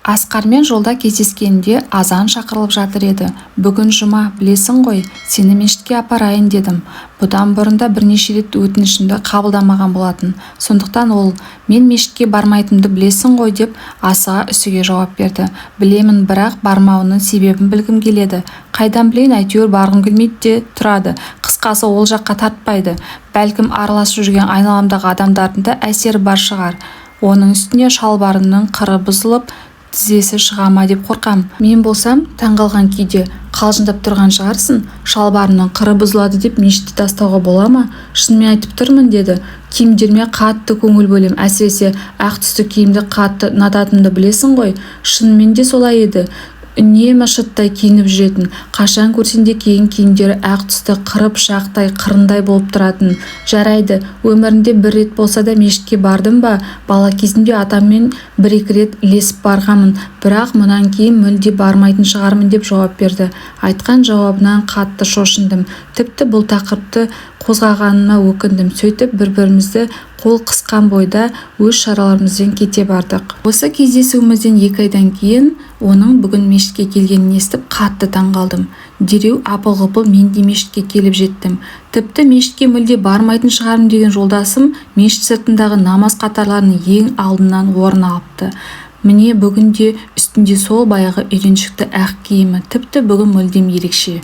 Асқармен жолда кездескенде азан шақырылып жатыр еді. Бүгін жұма, білесің ғой, сені мешітке апарайын дедім. Бұдан бұрын да бірнеше рет өтінішімді қабылдамаған болатын. Сондықтан ол, мен мешітке бармайтынымды білесің ғой деп асыға үсіге жауап берді. Білемін, бірақ бармауының себебін білгім келеді. Қайдан білейін, әйтеуір барғым келмейді де тұрады. Қысқасы ол жаққа тартпайды. Бәлкім араласып жүрген айналамдағы адамдардың да әсері бар шығар. Оның үстіне шалбарының қыры бұзылып, тізесі шыға ма деп қорқам. Мен болсам таңғалған күйде, қалжыңдап тұрған шығарсың, шалбарының қыры бұзылады деп мешітті тастауға бола ма? Шынымен айтып тұрмын деді. Киімдеріме қатты көңіл бөлем, әсіресе ақ түсті киімді қатты ұнататынымды білесің ғой. Шынымен де солай еді. Үнемі шыттай киініп жүретін, қашан көрсең де киген киімдері ақ түсті, қыры пышақтай, қырындай болып тұратын. Жарайды, өмірінде бір рет болса да мешітке бардым ба? Бала кезімде атаммен бір-екі рет ілесіп барғанмын, бірақ мұнан кейін мүлде бармайтын шығармын деп жауап берді. Айтқан жауабынан қатты шошындым. Тіпті бұл тақырыпты қозғағаныма өкіндім. Сөйтіп бір-бірімізді қол қысқан бойда өз шараларымызбен кете бардық. Осы кездесуімізден 2 айдан кейін оның бүгін мешітке келгенін естіп қатты таңғалдым. Дереу апыл-ғұпыл мен де мешітке келіп жеттім. Тіпті мешітке мүлде бармайтын шығармын деген жолдасым мешіт сыртындағы намаз қатарларының ең алдынан орын алыпты. Міне бүгінде үстінде сол баяғы үйреншікті ақ киімі, тіпті бүгін мүлдем ерекше.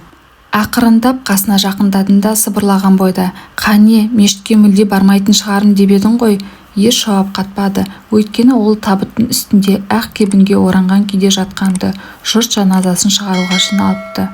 Ақырындап қасына жақындадым да сыбырлаған бойда, «Қане, мешітке мүлде бармайтын шығармын деп едің ғой?» Еш жауап қатпады. Өйткені ол табыттың үстінде ақ кебінге оранған күйде жатқанды, жұрт жаназасын шығаруға жиналыпты.